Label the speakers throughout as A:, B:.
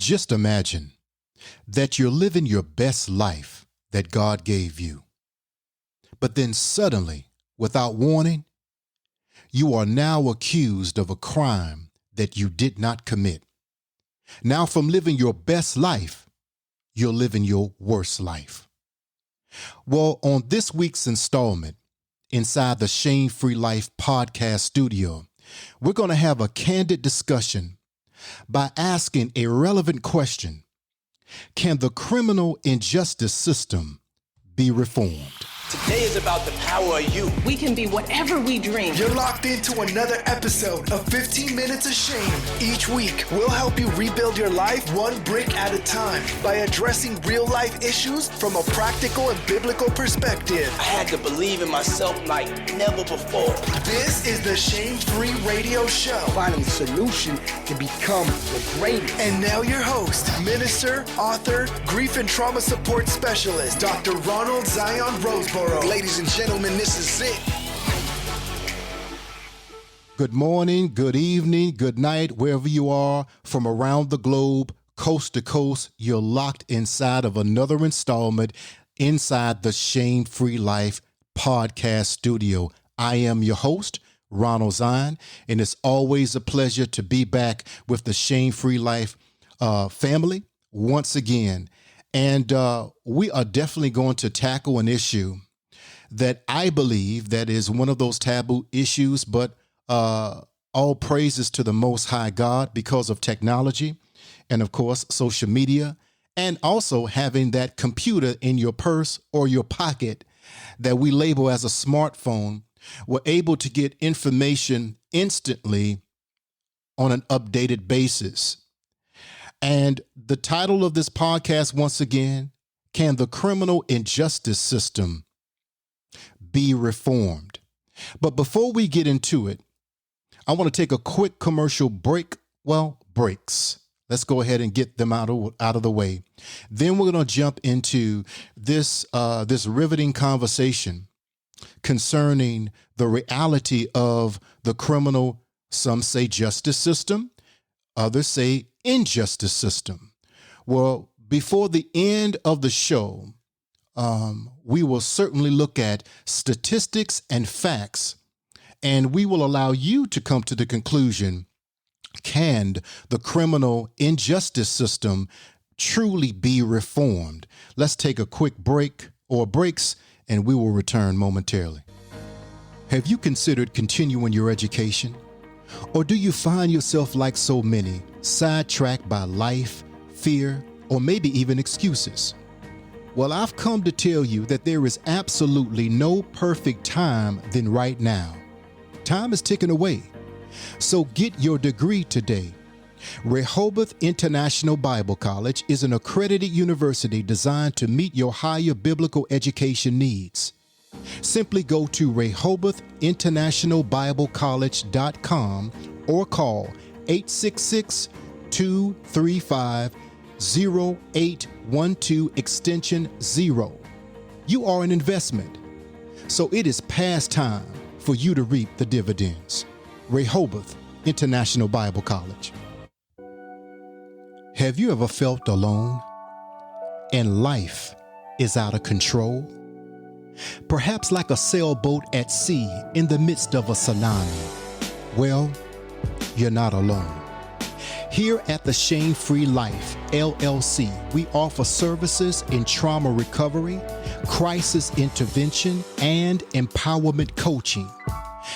A: Just imagine that you're living your best life that God gave you. But then suddenly, without warning, you are now accused of a crime that you did not commit. Now, from living your best life, you're living your worst life. Well, on this week's installment, inside the Shame-Free Life podcast studio, we're going to have a candid discussion by asking a relevant question. Can the criminal injustice system be reformed?
B: Today is about the power of you.
C: We can be whatever we dream.
D: You're locked into another episode of 15 Minutes of Shame. Each week, we'll help you rebuild your life one brick at a time by addressing real-life issues from a practical and biblical perspective.
B: I had to believe in myself like never before.
D: This is the Shame-Free Radio Show.
E: Finding the solution to become the greatest.
D: And now your host, minister, author, grief and trauma support specialist, Dr. Ronald Zion Roseborough.
E: Ladies and gentlemen, this is it.
A: Good morning, good evening, good night, wherever you are from around the globe, coast to coast. You're locked inside of another installment inside the Shame-Free Life podcast studio. I am your host, Ronald Zion, and it's always a pleasure to be back with the Shame-Free Life family once again. And we are definitely going to tackle an issue that I believe that is one of those taboo issues, but all praises to the Most High God because of technology and, of course, social media, and also having that computer in your purse or your pocket that we label as a smartphone. We're able to get information instantly on an updated basis. And the title of this podcast, once again, can the criminal injustice system be reformed? But before we get into it, I want to take a quick commercial break. Well, breaks. Let's go ahead and get them out of the way. Then we're going to jump into this riveting conversation concerning the reality of the criminal, some say justice system, others say injustice system. Well, before the end of the show, we will certainly look at statistics and facts, and we will allow you to come to the conclusion, can the criminal injustice system truly be reformed? Let's take a quick break or breaks, and we will return momentarily. Have you considered continuing your education? Or do you find yourself like so many, sidetracked by life, fear, or maybe even excuses? Well, I've come to tell you that there is absolutely no perfect time than right now. Time is ticking away. So get your degree today. Rehoboth International Bible College is an accredited university designed to meet your higher biblical education needs. Simply go to RehobothInternationalBibleCollege.com or call 866-235-0812 extension 0. You are an investment, so it is past time for you to reap the dividends. Rehoboth International Bible College. Have you ever felt alone and life is out of control? Perhaps like a sailboat at sea in the midst of a tsunami. Well, you're not alone. Here at the Shame-Free Life, LLC, we offer services in trauma recovery, crisis intervention, and empowerment coaching.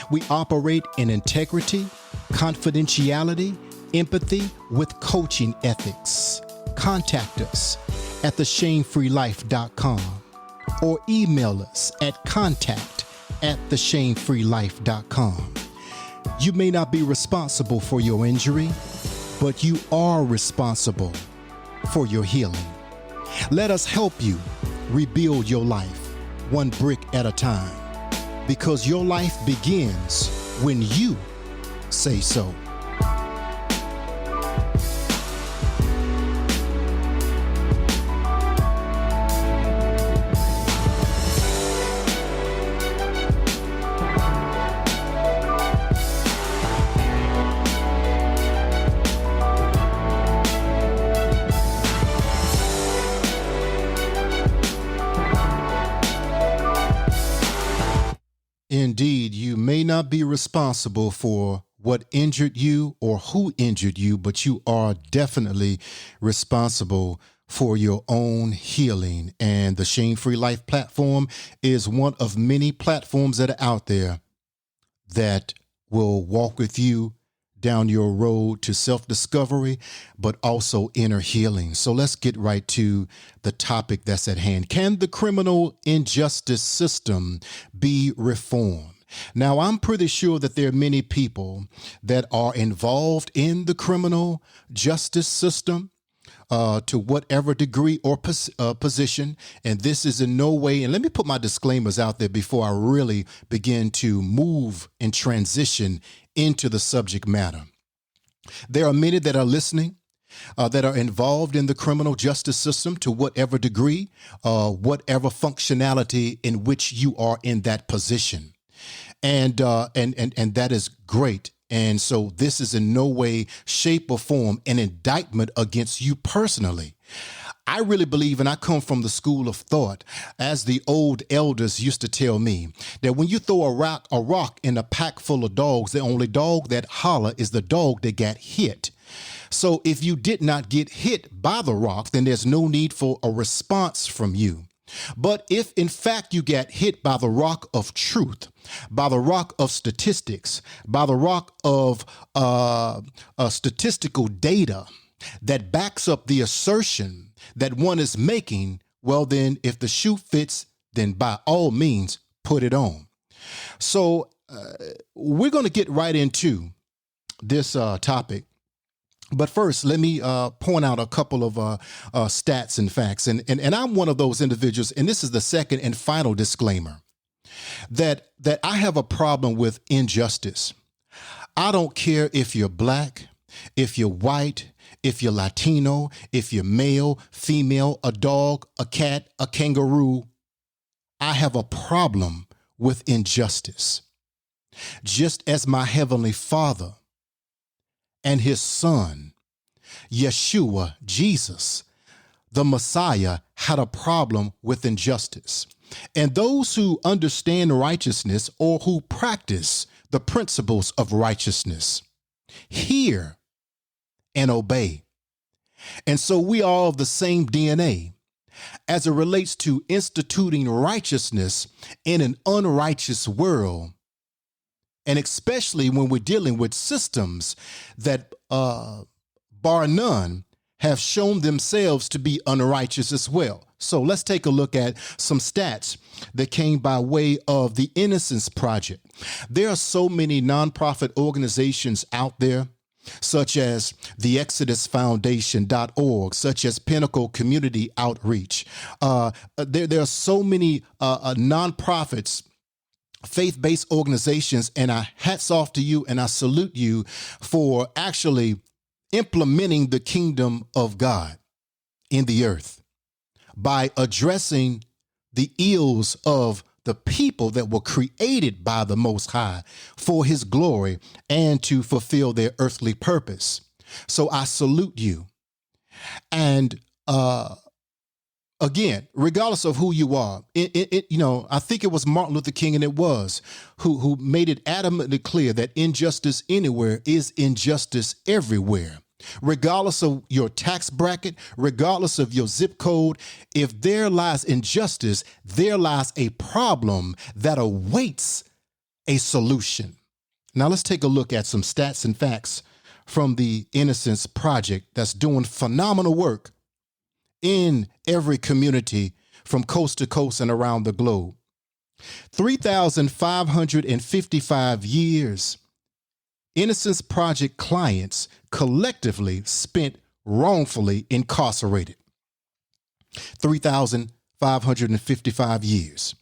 A: We operate in integrity, confidentiality, empathy with coaching ethics. Contact us at theshamefreelife.com or email us at contact@theshamefreelife.com. You may not be responsible for your injury, but you are responsible for your healing. Let us help you rebuild your life one brick at a time, because your life begins when you say so. not be responsible for what injured you or who injured you, but you are definitely responsible for your own healing. And the Shame Free Life platform is one of many platforms that are out there that will walk with you down your road to self-discovery, but also inner healing. So let's get right to the topic that's at hand. Can the criminal injustice system be reformed? Now, I'm pretty sure that there are many people that are involved in the criminal justice system to whatever degree or position. And this is in no way, and let me put my disclaimers out there before I really begin to move and transition into the subject matter. There are many that are listening that are involved in the criminal justice system to whatever degree, whatever functionality in which you are in that position. And that is great. And so this is in no way, shape, or form an indictment against you personally. I really believe, and I come from the school of thought, as the old elders used to tell me, that when you throw a rock in a pack full of dogs, the only dog that holler is the dog that got hit. So if you did not get hit by the rock, then there's no need for a response from you. But if in fact you get hit by the rock of truth, by the rock of statistics, by the rock of statistical data that backs up the assertion that one is making, well then, if the shoe fits, then by all means, put it on. So we're going to get right into this topic. But first, let me point out a couple of stats and facts. And I'm one of those individuals, and this is the second and final disclaimer, that I have a problem with injustice. I don't care if you're black, if you're white, if you're Latino, if you're male, female, a dog, a cat, a kangaroo. I have a problem with injustice. Just as my Heavenly Father and his Son, Yeshua, Jesus, the Messiah, had a problem with injustice. And those who understand righteousness or who practice the principles of righteousness hear and obey. And so we are of the same DNA as it relates to instituting righteousness in an unrighteous world. And especially when we're dealing with systems that, bar none, have shown themselves to be unrighteous as well. So let's take a look at some stats that came by way of the Innocence Project. There are so many nonprofit organizations out there, such as the ExodusFoundation.org, such as Pinnacle Community Outreach. There are so many nonprofits, faith-based organizations, and I hats off to you and I salute you for actually implementing the kingdom of God in the earth by addressing the ills of the people that were created by the Most High for his glory and to fulfill their earthly purpose. So I salute you. And again, regardless of who you are, I think it was Martin Luther King, and it was, who made it adamantly clear that injustice anywhere is injustice everywhere. Regardless of your tax bracket, regardless of your zip code, if there lies injustice, there lies a problem that awaits a solution. Now let's take a look at some stats and facts from the Innocence Project that's doing phenomenal work in every community from coast to coast and around the globe. 3,555 years Innocence Project clients collectively spent wrongfully incarcerated. 3,555 years.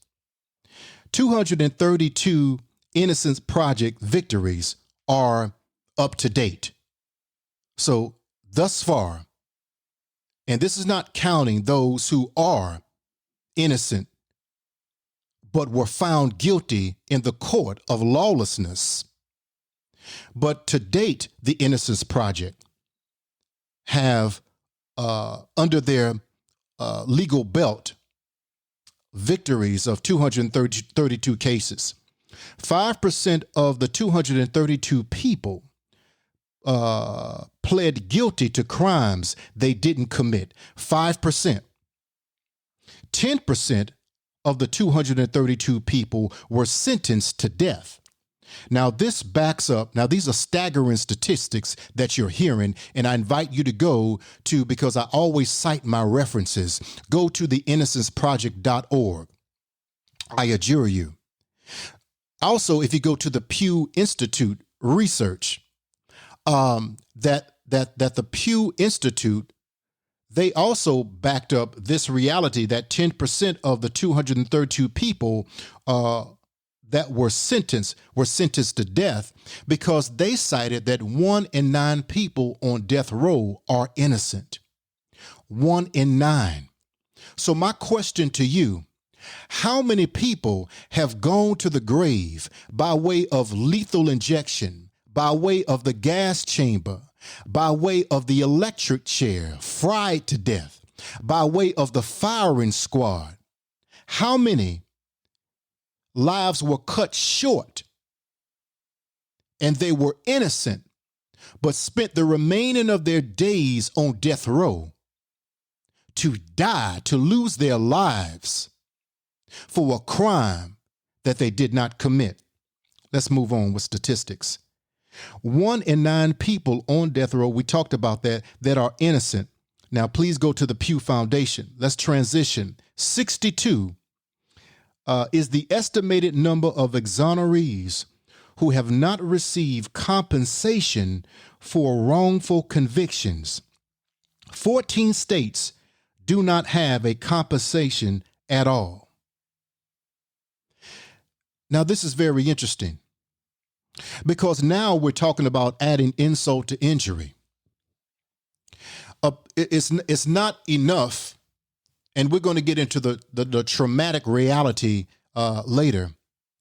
A: 232 Innocence Project victories are up to date. So thus far, and this is not counting those who are innocent but were found guilty in the court of lawlessness. But to date, the Innocence Project have under their legal belt victories of 232 cases. 5% of the 232 people pled guilty to crimes they didn't commit. 5%. 10% of the 232 people were sentenced to death. Now, this backs up. Now, these are staggering statistics that you're hearing, and I invite you to go to, because I always cite my references, go to the innocenceproject.org. I adjure you. Also, if you go to the Pew Institute research, that the Pew Institute, they also backed up this reality that 10% of the 232 people that were sentenced to death, because they cited that 1 in 9 people on death row are innocent. 1 in 9. So my question to you, how many people have gone to the grave by way of lethal injection, by way of the gas chamber, by way of the electric chair, fried to death, by way of the firing squad? How many lives were cut short and they were innocent, but spent the remaining of their days on death row to die, to lose their lives for a crime that they did not commit? Let's move on with statistics. 1 in 9 people on death row, we talked about that are innocent. Now, please go to the Pew Foundation. Let's transition. 62 is the estimated number of exonerees who have not received compensation for wrongful convictions. 14 states do not have a compensation at all. Now, this is very interesting, because now we're talking about adding insult to injury. It's not enough, and we're going to get into the traumatic reality later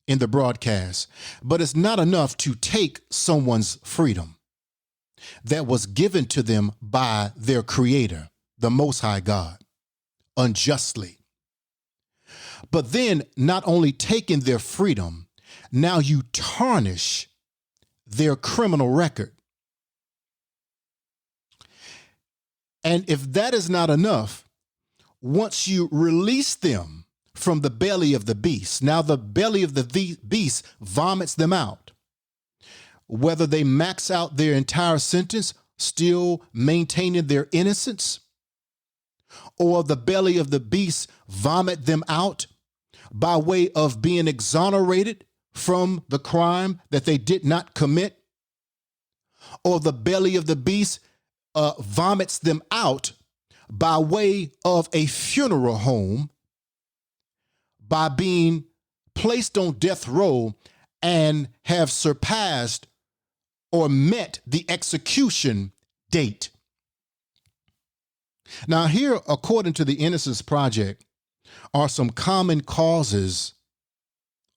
A: in the broadcast, but it's not enough to take someone's freedom that was given to them by their Creator, the Most High God, unjustly. But then not only taking their freedom, now you tarnish their criminal record. And if that is not enough, once you release them from the belly of the beast, now the belly of the beast vomits them out. Whether they max out their entire sentence, still maintaining their innocence, or the belly of the beast vomit them out by way of being exonerated from the crime that they did not commit, or the belly of the beast vomits them out by way of a funeral home, by being placed on death row and have surpassed or met the execution date. Now, here, according to the Innocence Project, are some common causes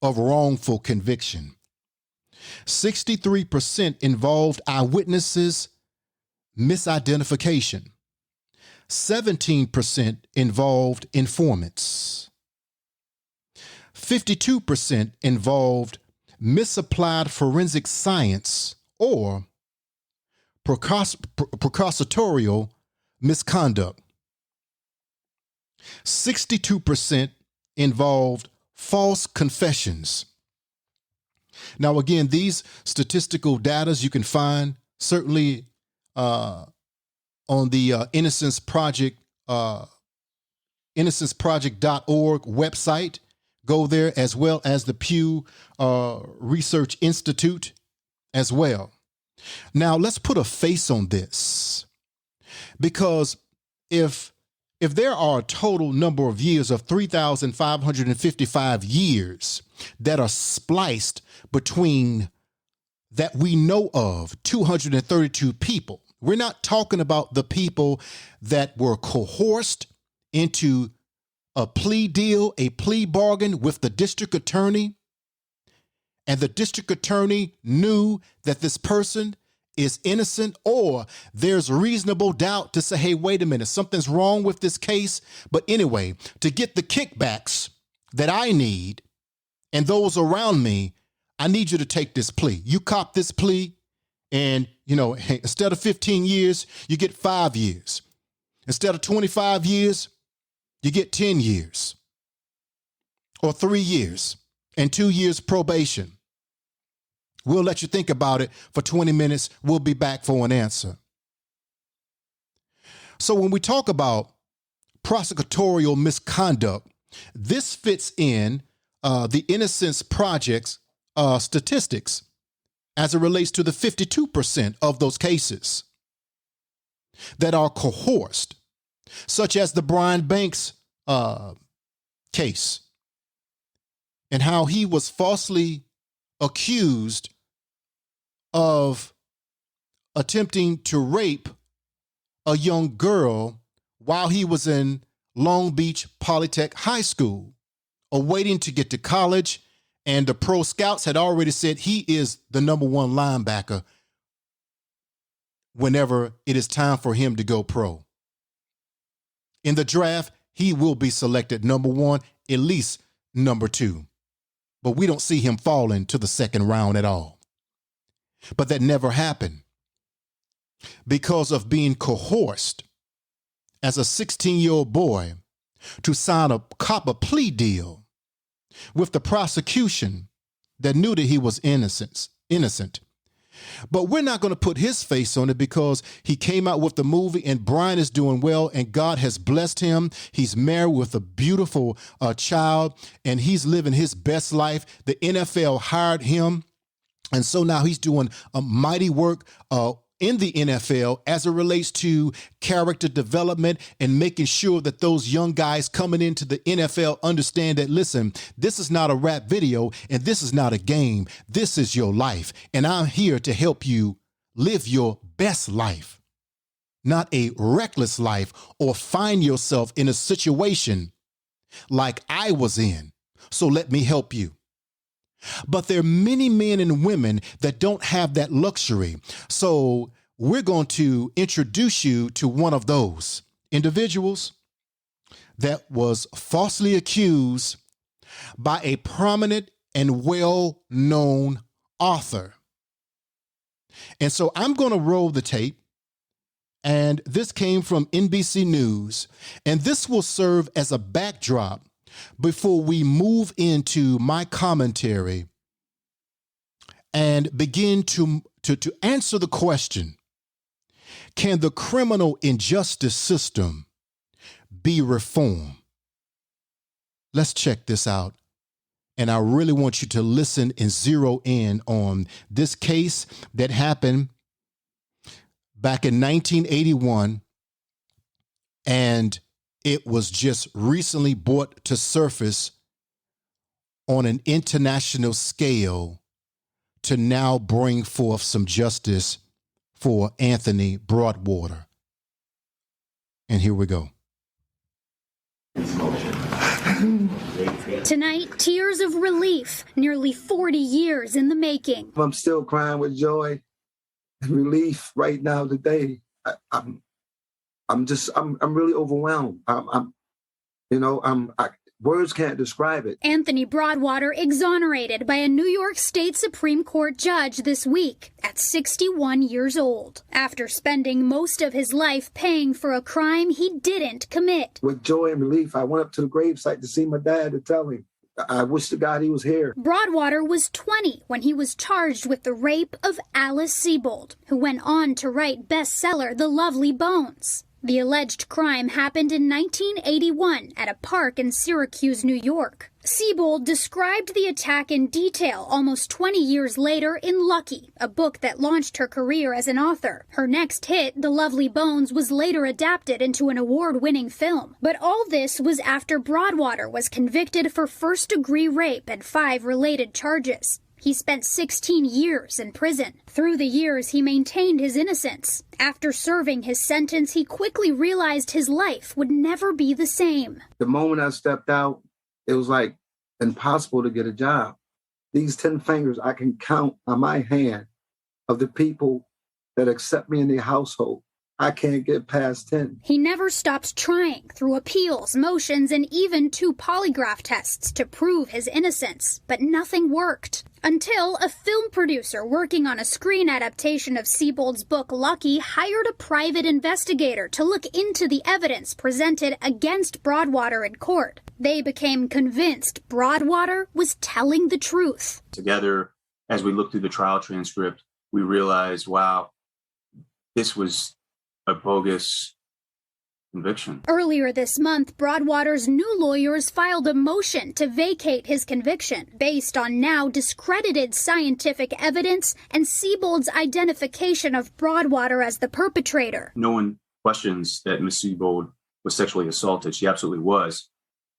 A: of wrongful conviction. 63% involved eyewitnesses misidentification. 17% involved informants. 52% involved misapplied forensic science or prosecutorial misconduct. 62% involved false confessions. Now, again, these statistical data you can find certainly on the Innocence Project, innocenceproject.org website. Go there, as well as the Pew Research Institute as well. Now, let's put a face on this, because if there are a total number of years of 3,555 years that are spliced between that we know of 232 people, we're not talking about the people that were coerced into a plea deal, a plea bargain with the district attorney, and the district attorney knew that this person is innocent, or there's reasonable doubt to say, hey, wait a minute, something's wrong with this case. But anyway, to get the kickbacks that I need and those around me, I need you to take this plea. You cop this plea, and, hey, instead of 15 years, you get 5 years. Instead of 25 years, you get 10 years or 3 years and 2 years probation. We'll let you think about it for 20 minutes. We'll be back for an answer. So when we talk about prosecutorial misconduct, this fits in the Innocence Project's statistics as it relates to the 52% of those cases that are coerced, such as the Brian Banks case, and how he was falsely accused of attempting to rape a young girl while he was in Long Beach Polytech High School, awaiting to get to college, and the pro scouts had already said he is the number one linebacker whenever it is time for him to go pro. In the draft, he will be selected number 1, at least number 2. But we don't see him falling to the second round at all. But that never happened because of being coerced as a 16-year-old boy to sign a copper plea deal with the prosecution that knew that he was innocent. But we're not going to put his face on it because he came out with the movie and Brian is doing well and God has blessed him. He's married with a beautiful child and he's living his best life. The NFL hired him. And so now he's doing a mighty work in the NFL as it relates to character development and making sure that those young guys coming into the NFL understand that, listen, this is not a rap video and this is not a game. This is your life. And I'm here to help you live your best life, not a reckless life or find yourself in a situation like I was in. So let me help you. But there are many men and women that don't have that luxury. So we're going to introduce you to one of those individuals that was falsely accused by a prominent and well-known author. And so I'm going to roll the tape. And this came from NBC News. And this will serve as a backdrop before we move into my commentary and begin to answer the question, can the criminal injustice system be reformed? Let's check this out. And I really want you to listen and zero in on this case that happened back in 1981, and it was just recently brought to surface on an international scale to now bring forth some justice for Anthony Broadwater. And here we go.
F: Tonight, tears of relief, nearly 40 years in the making.
E: I'm still crying with joy and relief right now today. I'm really overwhelmed. Words can't describe it.
F: Anthony Broadwater exonerated by a New York State Supreme Court judge this week at 61 years old, after spending most of his life paying for a crime he didn't commit.
E: With joy and relief, I went up to the gravesite to see my dad to tell him. I wish to God he was here.
F: Broadwater was 20 when he was charged with the rape of Alice Sebold, who went on to write bestseller The Lovely Bones. The alleged crime happened in 1981 at a park in Syracuse, New York. Sebold described the attack in detail almost 20 years later in Lucky, a book that launched her career as an author. Her next hit, The Lovely Bones, was later adapted into an award-winning film. But all this was after Broadwater was convicted for first-degree rape and 5 related charges. He spent 16 years in prison. Through the years, he maintained his innocence. After serving his sentence, he quickly realized his life would never be the same.
E: The moment I stepped out, it was like impossible to get a job. These 10 fingers I can count on my hand of the people that accept me in their household. I can't get past 10.
F: He never stopped trying through appeals, motions, and even 2 polygraph tests to prove his innocence, but nothing worked. Until a film producer working on a screen adaptation of Sebold's book Lucky hired a private investigator to look into the evidence presented against Broadwater in court. They became convinced Broadwater was telling the truth.
G: Together, as we looked through the trial transcript, we realized, wow, this was a bogus conviction.
F: Earlier this month, Broadwater's new lawyers filed a motion to vacate his conviction based on now discredited scientific evidence and Sebold's identification of Broadwater as the perpetrator.
G: No one questions that Miss Sebold was sexually assaulted. She absolutely was.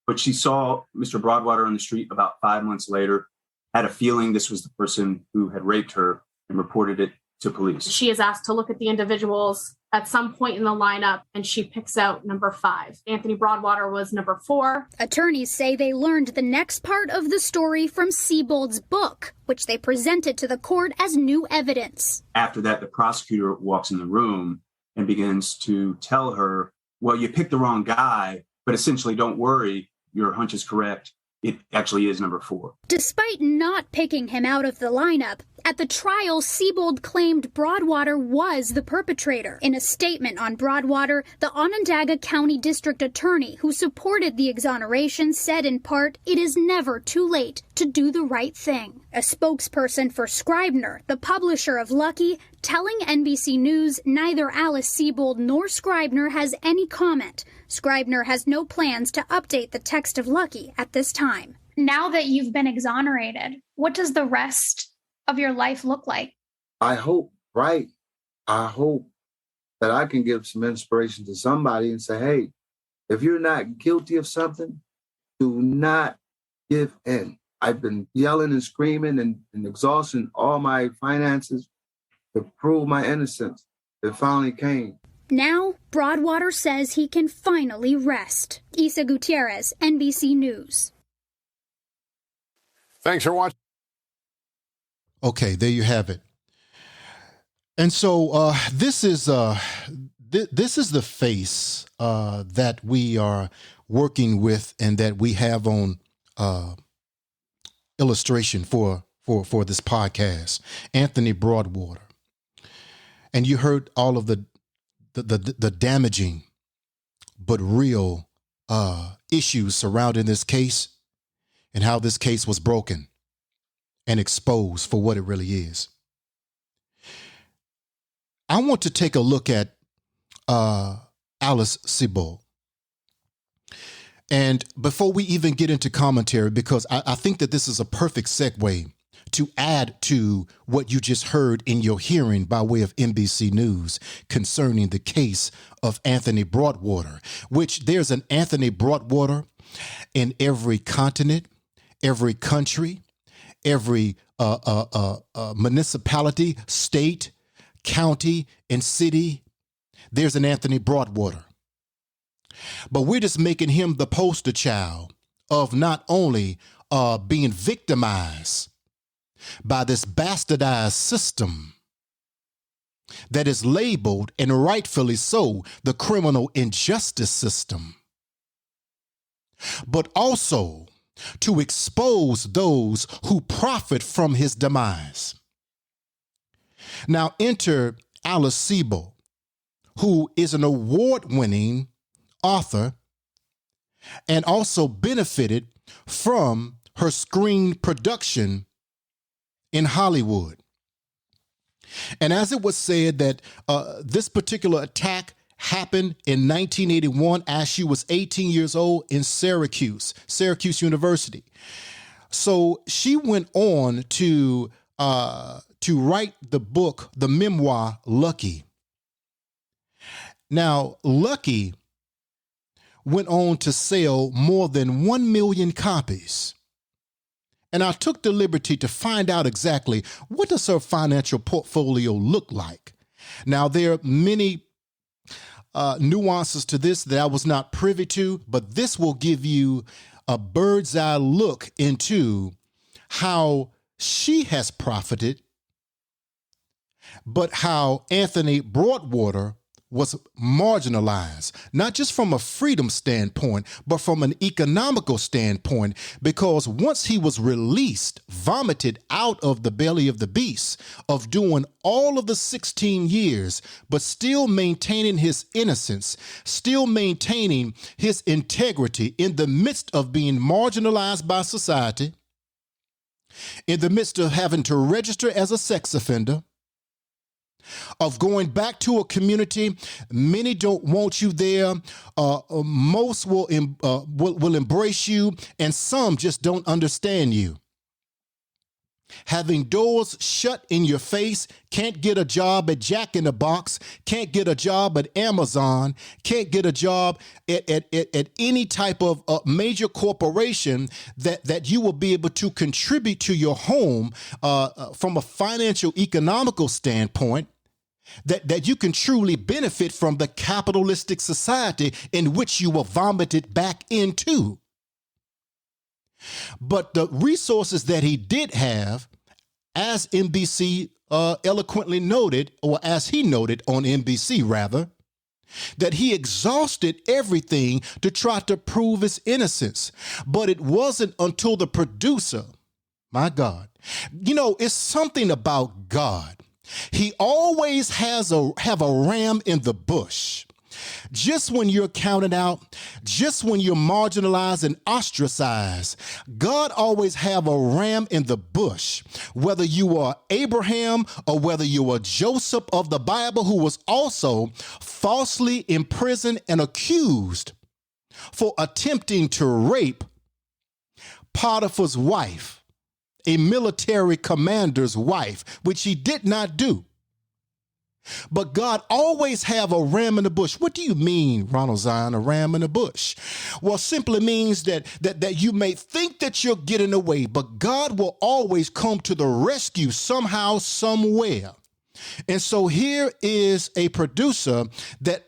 G: But she saw Mr. Broadwater on the street about 5 months later, had a feeling this was the person who had raped her, and reported it to police.
H: She is asked to look at the individuals at some point in the lineup, and she picks out number 5. Anthony Broadwater was number 4.
F: Attorneys say they learned the next part of the story from Sebold's book, which they presented to the court as new evidence.
G: After that, the prosecutor walks in the room and begins to tell her, well, you picked the wrong guy, but essentially, don't worry, your hunch is correct. It actually is number 4.
F: Despite not picking him out of the lineup, at the trial, Sebold claimed Broadwater was the perpetrator. In a statement on Broadwater, the Onondaga County District Attorney who supported the exoneration said in part, "It is never too late to do the right thing." A spokesperson for Scribner, the publisher of Lucky, telling NBC News neither Alice Sebold nor Scribner has any comment. Scribner has no plans to update the text of Lucky at this time.
I: Now that you've been exonerated, what does the rest of your life look like?
E: I hope that I can give some inspiration to somebody and say, hey, if you're not guilty of something, do not give in. I've been yelling and screaming and exhausting all my finances to prove my innocence. It finally came.
F: Now, Broadwater says he can finally rest. Isa Gutierrez, NBC News.
J: Thanks for watching.
A: Okay, there you have it. And so this is the face that we are working with and that we have on illustration for this podcast, Anthony Broadwater. And you heard all of the damaging but real issues surrounding this case and how this case was broken and exposed for what it really is. I want to take a look at Alice Sebold. And before we even get into commentary, because I think that this is a perfect segue to add to what you just heard in your hearing by way of NBC News concerning the case of Anthony Broadwater, which there's an Anthony Broadwater in every continent, every country, every municipality, state, county, and city. There's an Anthony Broadwater. But we're just making him the poster child of not only being victimized by this bastardized system that is labeled, and rightfully so, the criminal injustice system, but also to expose those who profit from his demise. Now enter Alice Sebold, who is an award-winning author and also benefited from her screen production in Hollywood. And as it was said that this particular attack happened in 1981 as she was 18 years old in Syracuse University. So she went on to write the book, the memoir, Lucky. Now, Lucky went on to sell more than 1 million copies. And I took the liberty to find out exactly what does her financial portfolio look like. Now, there are many nuances to this that I was not privy to, but this will give you a bird's eye look into how she has profited, but how Anthony Broadwater was marginalized, not just from a freedom standpoint, but from an economical standpoint, because once he was released, vomited out of the belly of the beast, of doing all of the 16 years, but still maintaining his innocence, still maintaining his integrity in the midst of being marginalized by society, in the midst of having to register as a sex offender, of going back to a community. Many don't want you there. Most will embrace you, and some just don't understand you. Having doors shut in your face, can't get a job at Jack in the Box, can't get a job at Amazon, can't get a job at any type of major corporation that you will be able to contribute to your home from a financial, economical standpoint, that you can truly benefit from the capitalistic society in which you were vomited back into. But the resources that he did have, as NBC eloquently noted, or as he noted on NBC rather, that he exhausted everything to try to prove his innocence. But it wasn't until the producer, my God, it's something about God. He always have a ram in the bush. Just when you're counted out, just when you're marginalized and ostracized, God always have a ram in the bush. Whether you are Abraham or whether you are Joseph of the Bible, who was also falsely imprisoned and accused for attempting to rape Potiphar's wife, a military commander's wife, which he did not do. But God always have a ram in the bush. What do you mean, Ronald Zion, a ram in the bush? Well, simply means that you may think that you're getting away, but God will always come to the rescue somehow, somewhere. And so here is a producer that,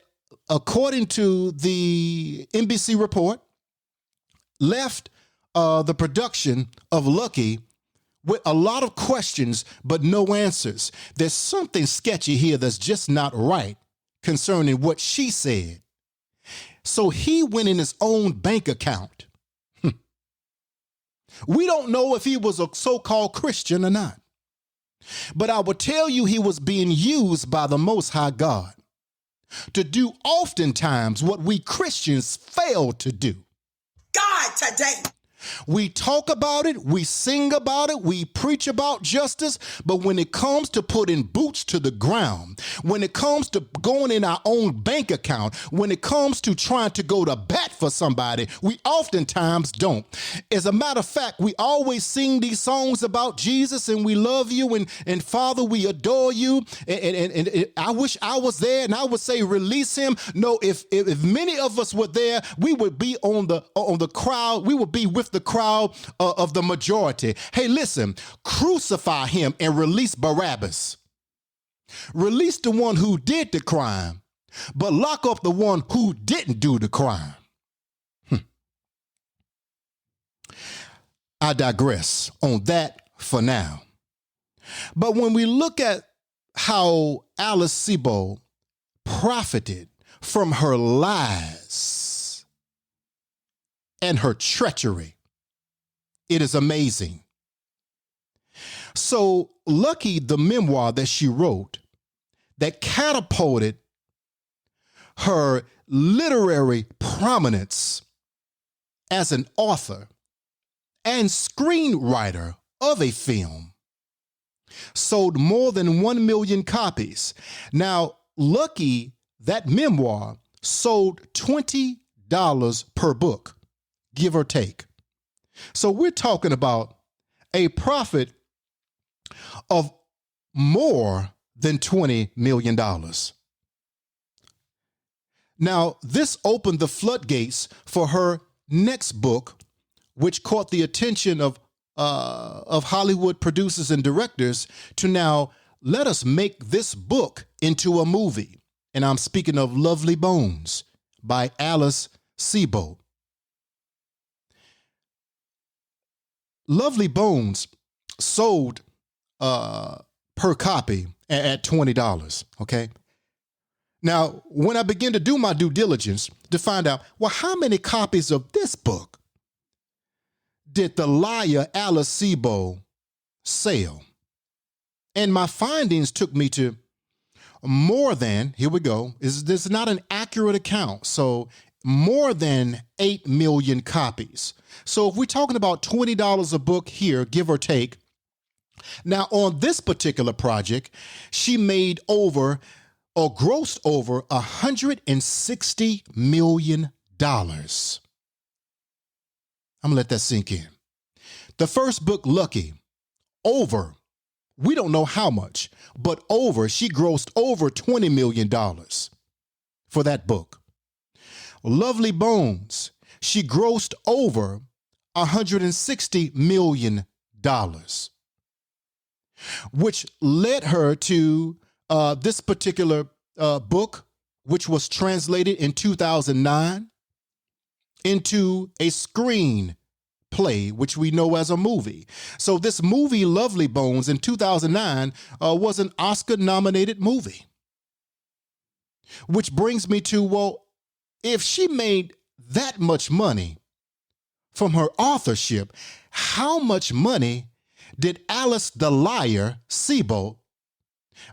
A: according to the NBC report, left the production of Lucky with a lot of questions, but no answers. There's something sketchy here that's just not right concerning what she said. So he went in his own bank account. We don't know if he was a so-called Christian or not. But I will tell you, he was being used by the Most High God to do oftentimes what we Christians fail to do.
C: God today.
A: We talk about it, we sing about it, we preach about justice, but when it comes to putting boots to the ground, when it comes to going in our own bank account, when it comes to trying to go to bat for somebody, we oftentimes don't. As a matter of fact, we always sing these songs about Jesus and we love you and Father, we adore you. And I wish I was there, and I would say release him. No, if many of us were there, we would be on the crowd. We would be with the crowd of the majority. Hey, listen, crucify him and release Barabbas. Release the one who did the crime, but lock up the one who didn't do the crime. I digress on that for now. But when we look at how Alice Sebold profited from her lies and her treachery, it is amazing. So Lucky, the memoir that she wrote that catapulted her literary prominence as an author and screenwriter of a film, sold more than 1 million copies. Now, Lucky, that memoir, sold $20 per book, give or take. So we're talking about a profit of more than $20 million. Now, this opened the floodgates for her next book, which caught the attention of Hollywood producers and directors to now let us make this book into a movie. And I'm speaking of Lovely Bones by Alice Sebold. Lovely Bones sold per copy at $20, okay? Now, when I began to do my due diligence to find out, well, how many copies of this book did the liar Alice Sebold sell? And my findings took me to more than, here we go, this is not an accurate account, so more than 8 million copies. So if we're talking about $20 a book here, give or take, now on this particular project, she made over or grossed over $160 million. I'm gonna let that sink in. The first book, Lucky, over, we don't know how much, but she grossed over $20 million for that book. Lovely Bones, she grossed over $160 million, which led her to this particular book, which was translated in 2009 into a screen play, which we know as a movie. So this movie, Lovely Bones, in 2009 was an Oscar-nominated movie. Which brings me to, well, if she made that much money from her authorship, how much money did Alice the Liar Sebold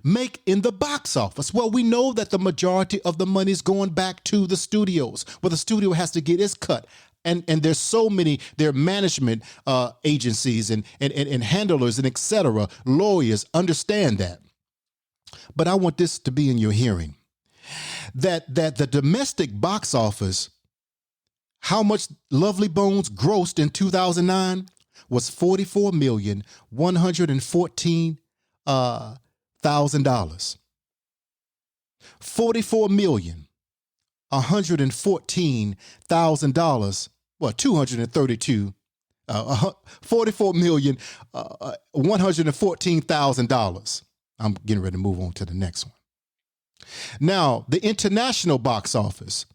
A: make in the box office? Well, we know that the majority of the money is going back to the studios, where the studio has to get its cut. And there's so many, there are management agencies and handlers and et cetera, lawyers understand that. But I want this to be in your hearing, that the domestic box office, how much Lovely Bones grossed in 2009 was $44,114,000. $44,114,000. Well, 232. $44,114,000. I'm getting ready to move on to the next one. Now, the international box office.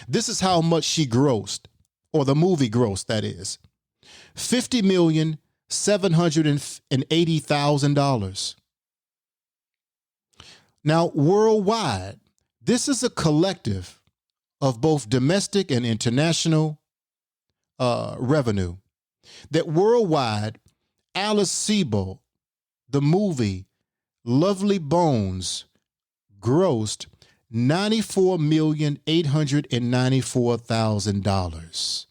A: This is how much she grossed, or the movie grossed, that is. $50,780,000. Now, worldwide, this is a collective of both domestic and international revenue. That worldwide, Alice Sebold, the movie Lovely Bones, grossed $94,894,000.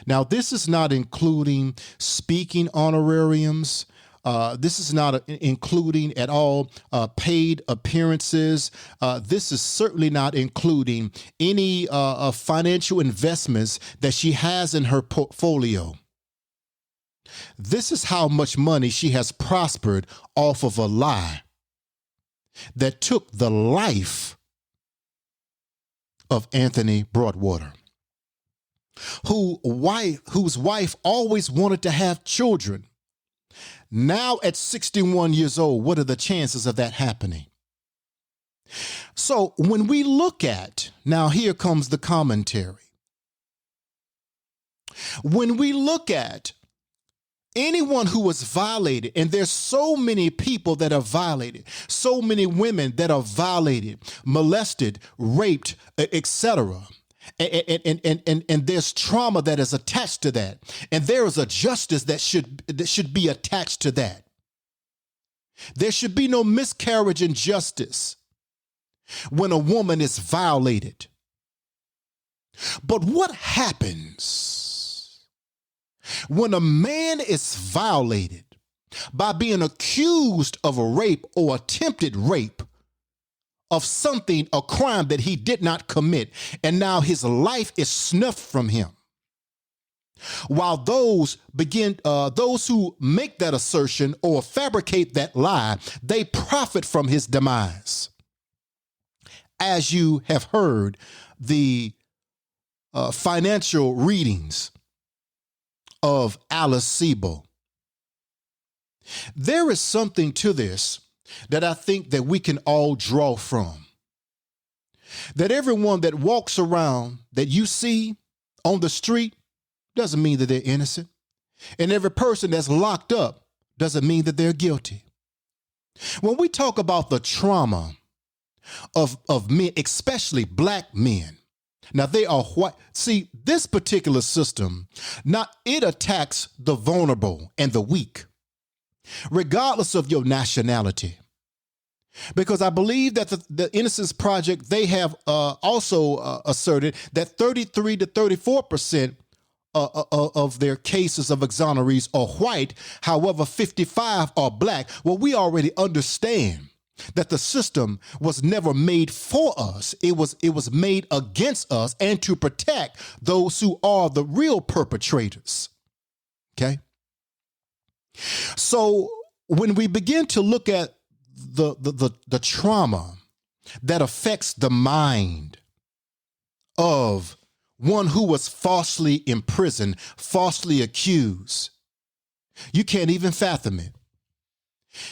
A: Now, this is not including speaking honorariums. This is not including at all paid appearances. This is certainly not including any financial investments that she has in her portfolio. This is how much money she has prospered off of a lie that took the life of Anthony Broadwater, whose wife always wanted to have children. Now at 61 years old, what are the chances of that happening? So when we look at, now here comes the commentary. When we look at anyone who was violated, and there's so many people that are violated, so many women that are violated, molested, raped, etc., and there's trauma that is attached to that, and there is a justice that should be attached to that. There should be no miscarriage in justice when a woman is violated. But what happens when a man is violated by being accused of a rape or attempted rape of something, a crime that he did not commit, and now his life is snuffed from him? While those who make that assertion or fabricate that lie, they profit from his demise. As you have heard the financial readings of Alice Sebold, there is something to this that I think that we can all draw from. That everyone that walks around that you see on the street doesn't mean that they're innocent. And every person that's locked up doesn't mean that they're guilty. When we talk about the trauma of men, especially black men. Now they are white. See, this particular system, it attacks the vulnerable and the weak, regardless of your nationality. Because I believe that the Innocence Project, they have also asserted that 33 to 34% of their cases of exonerees are white. However, 55 are black. Well, we already understand that the system was never made for us. It was made against us and to protect those who are the real perpetrators. Okay? So when we begin to look at the trauma that affects the mind of one who was falsely imprisoned, falsely accused, you can't even fathom it.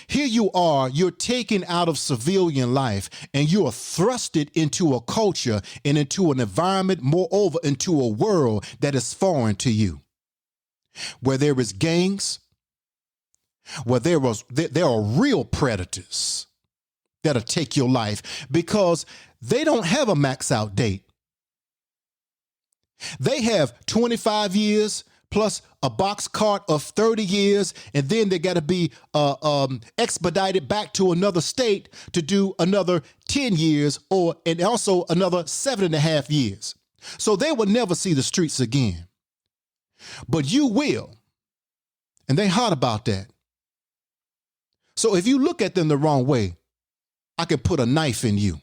A: Here you are, you're taken out of civilian life and you are thrusted into a culture and into an environment, moreover, into a world that is foreign to you, where there is gangs, where there are real predators that'll take your life because they don't have a max out date. They have 25 years plus a box cart of 30 years, and then they got to be expedited back to another state to do another 10 years and also another 7.5 years. So they will never see the streets again. But you will. And they hot about that. So if you look at them the wrong way, I can put a knife in you.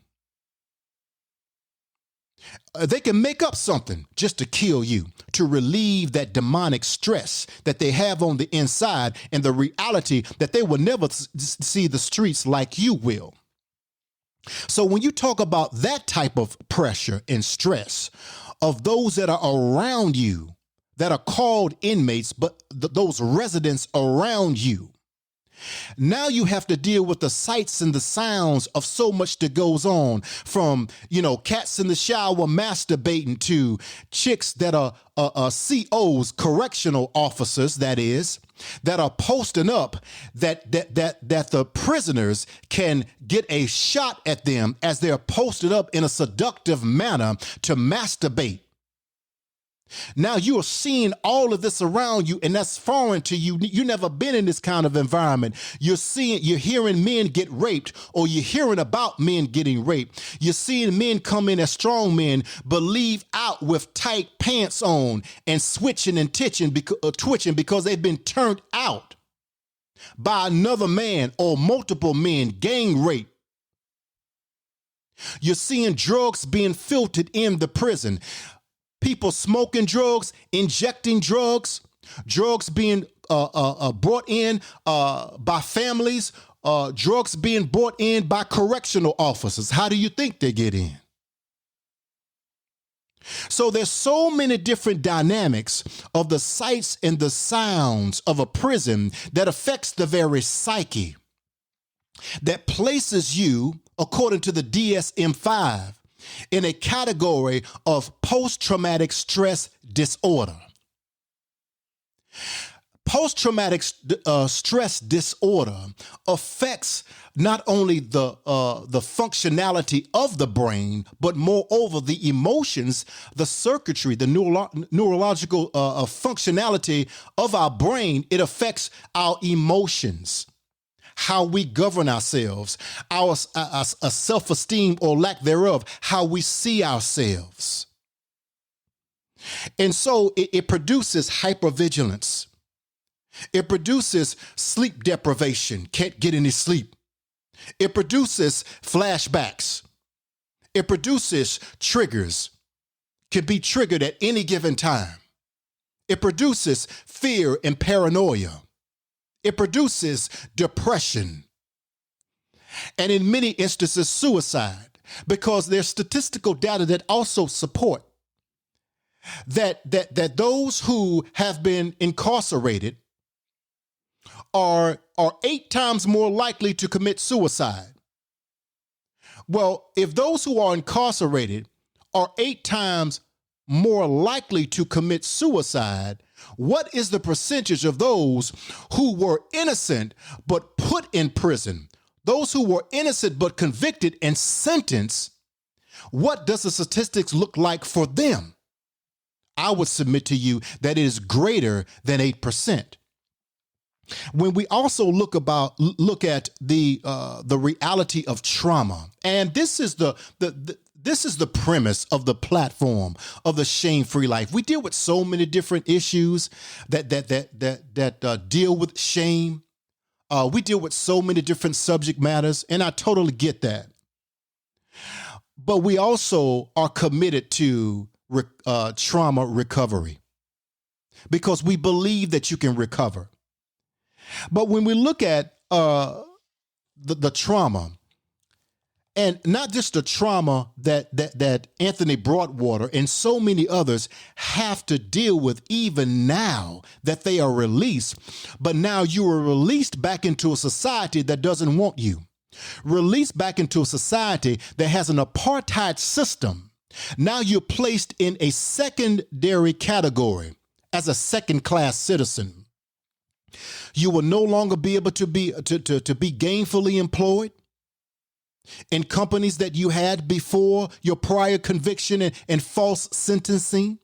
A: They can make up something just to kill you, to relieve that demonic stress that they have on the inside and the reality that they will never see the streets like you will. So when you talk about that type of pressure and stress of those that are around you, that are called inmates, but those residents around you, now you have to deal with the sights and the sounds of so much that goes on, from, cats in the shower masturbating to chicks that are COs, correctional officers, that are posting up that the prisoners can get a shot at them as they're posted up in a seductive manner to masturbate. Now you are seeing all of this around you, and that's foreign to you. You've never been in this kind of environment. You're hearing men get raped, or you're hearing about men getting raped. You're seeing men come in as strong men, but leave out with tight pants on and switching and twitching because they've been turned out by another man or multiple men, gang rape. You're seeing drugs being filtered in the prison. People smoking drugs, injecting drugs, drugs being brought in by families, drugs being brought in by correctional officers. How do you think they get in? So there's so many different dynamics of the sights and the sounds of a prison that affects the very psyche, that places you, according to the DSM-5, in a category of post-traumatic stress disorder. Post-traumatic stress disorder affects not only the functionality of the brain, but moreover the emotions, the circuitry, the neurological functionality of our brain. It affects our emotions, how we govern ourselves, our self-esteem or lack thereof, how we see ourselves. And so it produces hypervigilance. It produces sleep deprivation, can't get any sleep. It produces flashbacks. It produces triggers, can be triggered at any given time. It produces fear and paranoia. It produces depression, and in many instances, suicide, because there's statistical data that also support that those who have been incarcerated are 8 times more likely to commit suicide. Well, if those who are incarcerated are 8 times more likely to commit suicide, what is the percentage of those who were innocent but put in prison, those who were innocent but convicted and sentenced, what does the statistics look like for them? I would submit to you that it is greater than 8%. When we also look at the reality of trauma, and this is the premise of the platform of the shame-free life. We deal with so many different issues that deal with shame. We deal with so many different subject matters, and I totally get that. But we also are committed to trauma recovery because we believe that you can recover. But when we look at the trauma, and not just the trauma that Anthony Broadwater and so many others have to deal with even now that they are released, but now you are released back into a society that doesn't want you, released back into a society that has an apartheid system. Now you're placed in a secondary category as a second-class citizen. You will no longer be able to be gainfully employed in companies that you had before your prior conviction and false sentencing.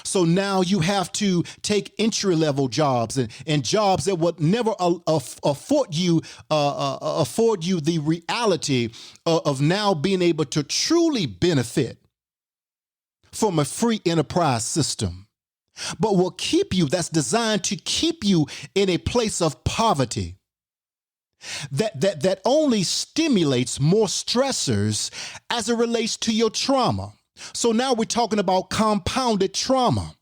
A: So now you have to take entry-level jobs and jobs that would never afford you the reality of now being able to truly benefit from a free enterprise system. But will keep you, that's designed to keep you in a place of poverty that only stimulates more stressors as it relates to your trauma. So now we're talking about compounded trauma.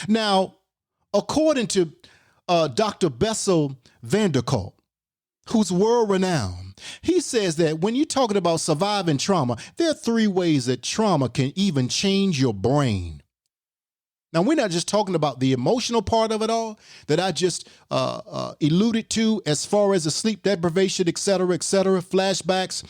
A: Now, according to Dr. Bessel van der Kolk, who's world-renowned, he says that when you're talking about surviving trauma, there are 3 ways that trauma can even change your brain. Now, we're not just talking about the emotional part of it all that I just alluded to as far as the sleep deprivation, et cetera, flashbacks,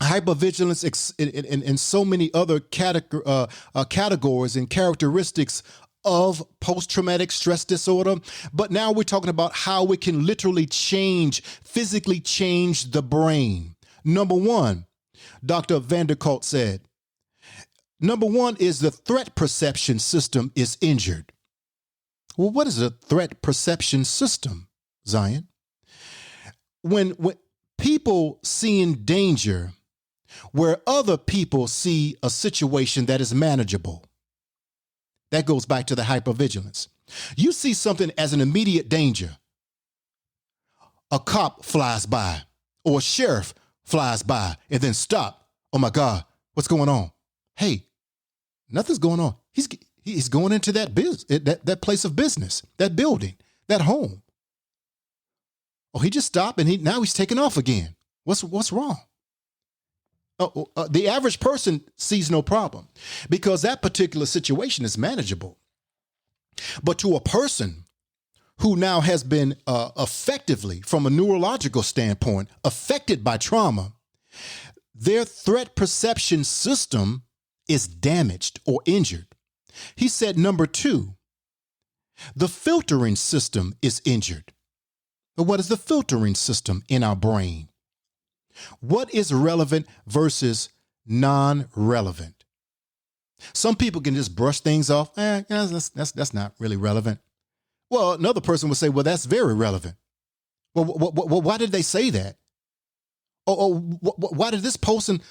A: hypervigilance, and so many other categories and characteristics of post-traumatic stress disorder. But now we're talking about how it can literally physically change the brain. Number 1, Dr. van der Kolk said, number 1 is the threat perception system is injured. Well, what is a threat perception system, Zion? When people seeing danger where other people see a situation that is manageable. That goes back to the hypervigilance. You see something as an immediate danger. A cop flies by or a sheriff flies by and then stop. Oh my God, what's going on? Hey, nothing's going on. He's going into that that place of business, that building, that home. Oh, he just stopped and now he's taking off again. What's wrong? The average person sees no problem because that particular situation is manageable. But to a person who now has been effectively, from a neurological standpoint, affected by trauma, their threat perception system is damaged or injured. He said, number 2, the filtering system is injured. But what is the filtering system in our brain? What is relevant versus non-relevant? Some people can just brush things off. That's not really relevant. Well, another person would say, well, that's very relevant. Well, why did they say that? Why did this person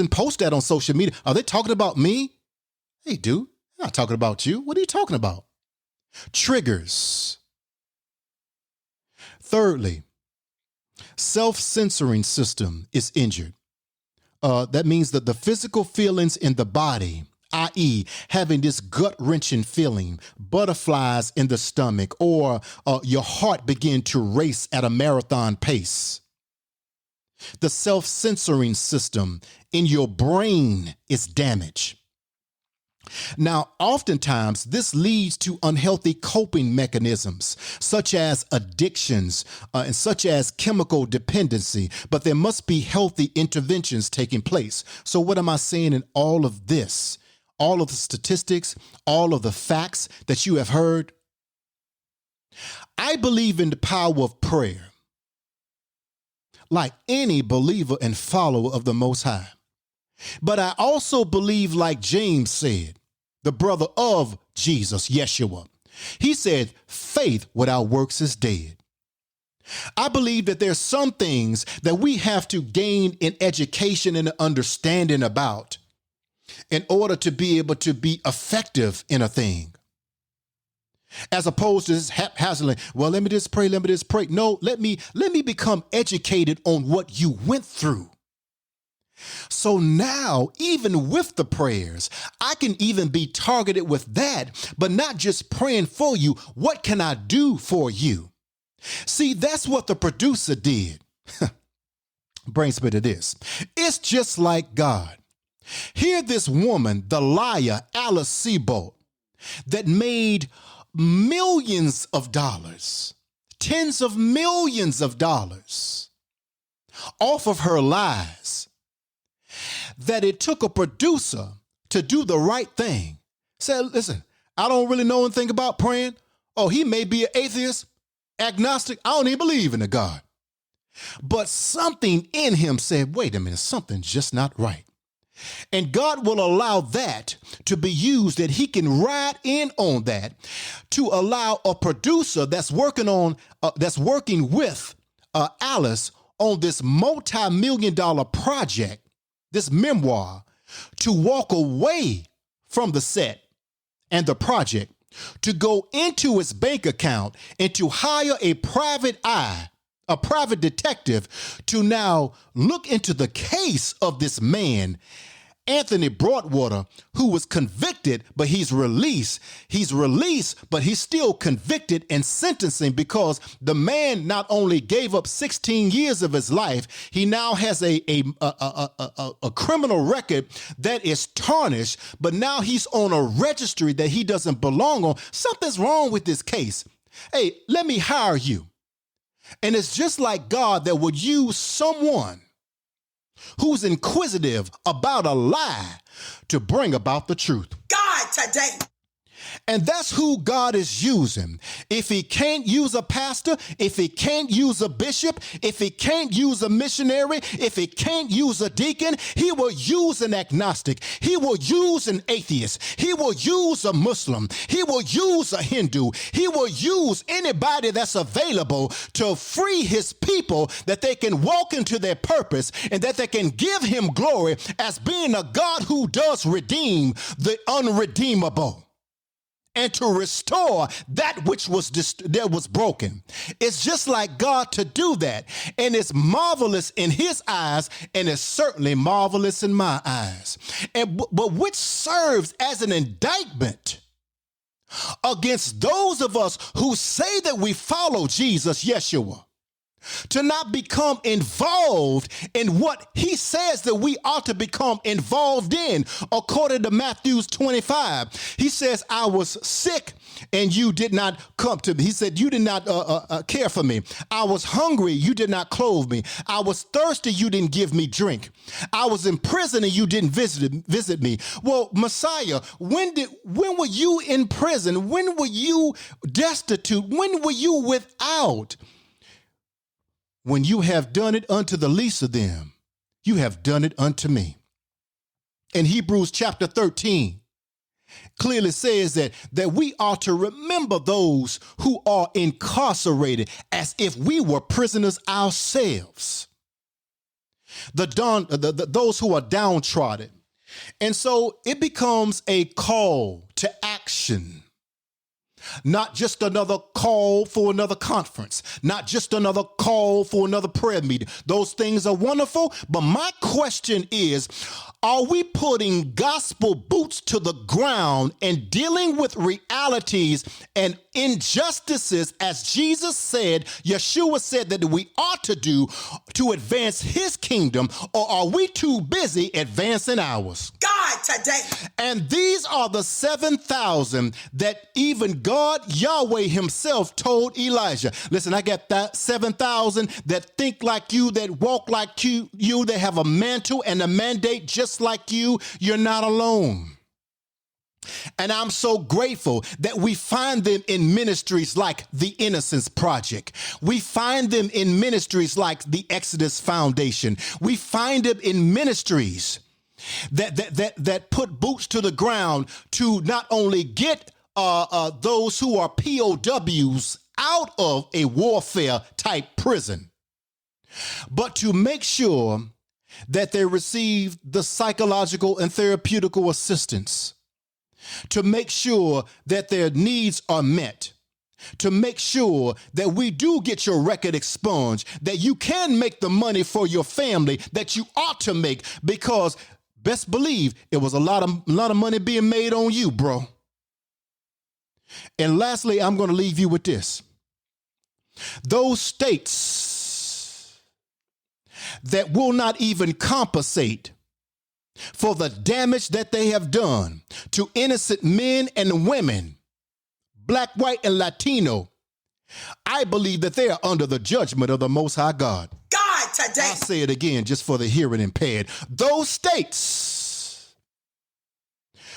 A: post that on social media? Are they talking about me? Hey, dude, I'm not talking about you. What are you talking about? Triggers. Thirdly, self-censoring system is injured. That means that the physical feelings in the body, i.e. having this gut-wrenching feeling, butterflies in the stomach, or your heart begin to race at a marathon pace. The self-censoring system in your brain is damaged. Now, oftentimes, this leads to unhealthy coping mechanisms, such as addictions and such as chemical dependency, but there must be healthy interventions taking place. So what am I saying in all of this? All of the statistics, all of the facts that you have heard? I believe in the power of prayer, like any believer and follower of the Most High. But I also believe, like James said, the brother of Jesus, Yeshua, he said, faith without works is dead. I believe that there's some things that we have to gain in education and understanding about in order to be able to be effective in a thing. As opposed to this haphazardly, well, let me just pray. No, let me become educated on what you went through. So now, even with the prayers, I can even be targeted with that, but not just praying for you. What can I do for you? See, that's what the producer did. Brings me to this. It's just like God. Here, this woman, the liar, Alice Sebold, that made millions of dollars, tens of millions of dollars off of her lies, that it took a producer to do the right thing. Said, listen, I don't really know anything about praying. Oh, he may be an atheist, agnostic. I don't even believe in a God. But something in him said, wait a minute, something's just not right. And God will allow that to be used, that he can ride in on that to allow a producer that's working with Alice on this multi-million-dollar project, this memoir, to walk away from the set and the project, to go into his bank account and to hire a private detective to now look into the case of this man, Anthony Broadwater, who was convicted, but he's released. He's released, but he's still convicted and sentencing because the man not only gave up 16 years of his life, he now has a criminal record that is tarnished, but now he's on a registry that he doesn't belong on. Something's wrong with this case. Hey, let me hire you. And it's just like God that would use someone who's inquisitive about a lie to bring about the truth.
C: God today.
A: And that's who God is using. If he can't use a pastor, if he can't use a bishop, if he can't use a missionary, if he can't use a deacon, he will use an agnostic. He will use an atheist. He will use a Muslim. He will use a Hindu. He will use anybody that's available to free his people, that they can walk into their purpose and that they can give him glory as being a God who does redeem the unredeemable, and to restore that which was broken. It's just like God to do that. And it's marvelous in his eyes, and it's certainly marvelous in my eyes. But which serves as an indictment against those of us who say that we follow Jesus, Yeshua, to not become involved in what he says that we ought to become involved in. According to Matthew 25, he says, I was sick and you did not come to me. He said, you did not care for me. I was hungry, you did not clothe me. I was thirsty, you didn't give me drink. I was in prison and you didn't visit me. Well, Messiah, when were you in prison? When were you destitute? When were you without? When you have done it unto the least of them, you have done it unto me. In Hebrews chapter 13, clearly says that we ought to remember those who are incarcerated as if we were prisoners ourselves. Those who are downtrodden. And so it becomes a call to action. Not just another call for another conference, not just another call for another prayer meeting. Those things are wonderful, but my question is, are we putting gospel boots to the ground and dealing with realities and injustices as Jesus said, Yeshua said that we ought to do to advance his kingdom, or are we too busy advancing ours?
C: God today.
A: And these are the 7,000 that even God, Yahweh himself told Elijah. Listen, I got that 7,000 that think like you, that walk like you, that have a mantle and a mandate just like you. You're not alone. And I'm so grateful that we find them in ministries like the Innocence Project. We find them in ministries like the Exodus Foundation. We find them in ministries that put boots to the ground to not only get those who are POWs out of a warfare type prison, but to make sure that they receive the psychological and therapeutical assistance, to make sure that their needs are met, to make sure that we do get your record expunged, that you can make the money for your family that you ought to make, because best believe it was a lot of money being made on you, bro. And lastly, I'm going to leave you with this. Those states that will not even compensate for the damage that they have done to innocent men and women, black, white, and Latino, I believe that they are under the judgment of the Most High God.
C: God today.
A: I'll say it again just for the hearing impaired. Those states,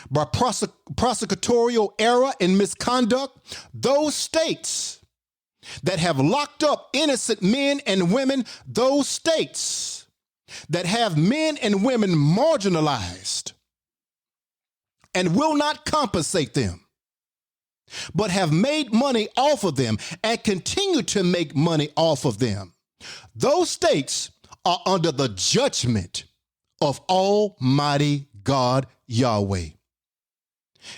A: by prosecutorial error and misconduct, those states that have locked up innocent men and women, those states that have men and women marginalized and will not compensate them, but have made money off of them and continue to make money off of them, those states are under the judgment of Almighty God Yahweh.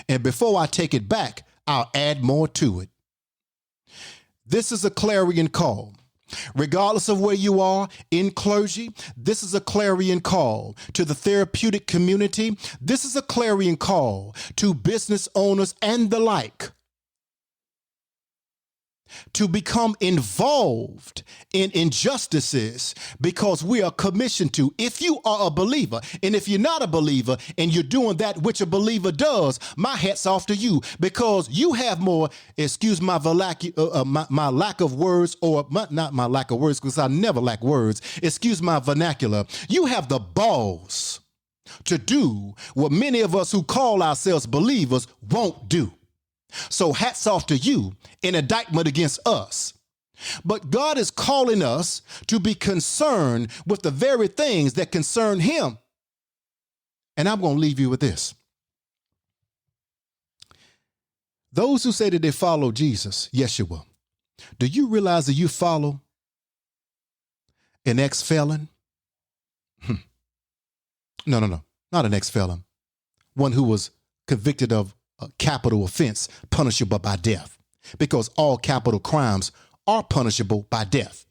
A: And before I take it back, I'll add more to it. This is a clarion call. Regardless of where you are in clergy, this is a clarion call to the therapeutic community. This is a clarion call to business owners and the like, to become involved in injustices, because we are commissioned to. If you are a believer, and if you're not a believer and you're doing that which a believer does, my hat's off to you, because you have more, excuse my my lack of words, or not my lack of words, because I never lack words, excuse my vernacular. You have the balls to do what many of us who call ourselves believers won't do. So hats off to you in indictment against us. But God is calling us to be concerned with the very things that concern him. And I'm going to leave you with this. Those who say that they follow Jesus, Yeshua, do you realize that you follow an ex-felon? No, not an ex-felon. One who was convicted of a capital offense punishable by death, because all capital crimes are punishable by death.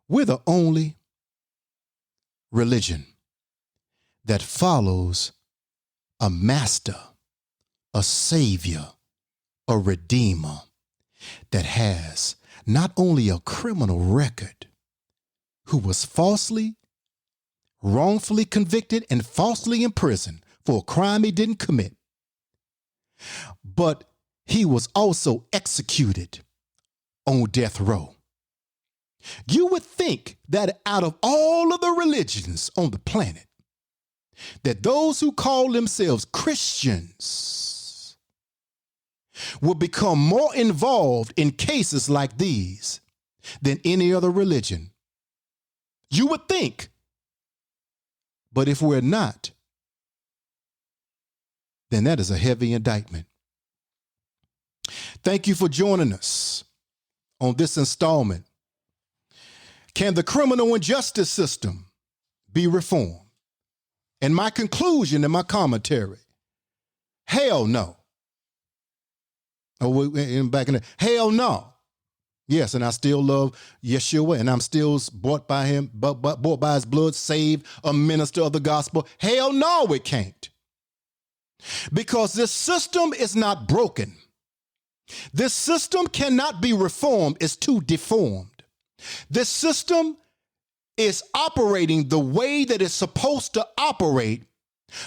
A: We're the only religion that follows a master, a savior, a redeemer that has not only a criminal record, who was falsely, wrongfully convicted and falsely imprisoned for a crime he didn't commit, but he was also executed on death row. You would think that out of all of the religions on the planet, that those who call themselves Christians will become more involved in cases like these than any other religion. You would think. But if we're not, then that is a heavy indictment. Thank you for joining us on this installment. Can the criminal and justice system be reformed? And my conclusion in my commentary, hell no. Hell no. Yes, and I still love Yeshua, and I'm still bought by him, bought by his blood, saved, a minister of the gospel. Hell no, it can't. Because this system is not broken. This system cannot be reformed. It's too deformed. This system is operating the way that it's supposed to operate,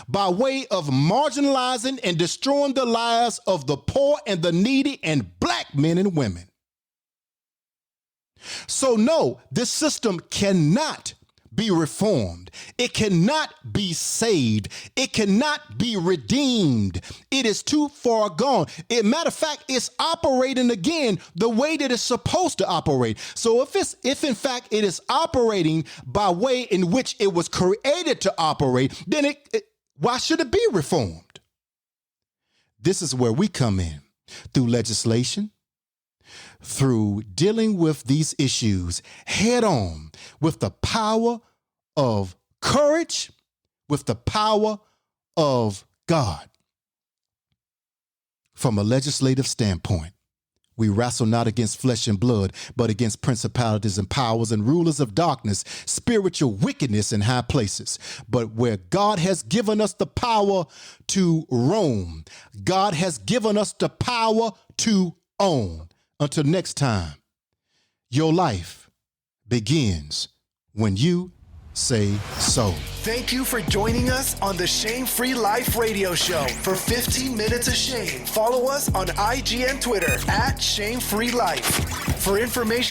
A: by way of marginalizing and destroying the lives of the poor and the needy and black men and women. So no, this system cannot be reformed. It cannot be saved. It cannot be redeemed. It is too far gone. Matter of fact, it's operating again the way that it's supposed to operate. So if in fact it is operating by way in which it was created to operate, then why should it be reformed? This is where we come in through legislation, through dealing with these issues head on with the power of courage, with the power of God. From a legislative standpoint, we wrestle not against flesh and blood, but against principalities and powers and rulers of darkness, spiritual wickedness in high places. But where God has given us the power to roam, God has given us the power to own. Until next time, your life begins when you say so.
D: Thank you for joining us on the Shame Free Life radio show. For 15 minutes of shame, follow us on IG and Twitter @ShameFreeLife. For information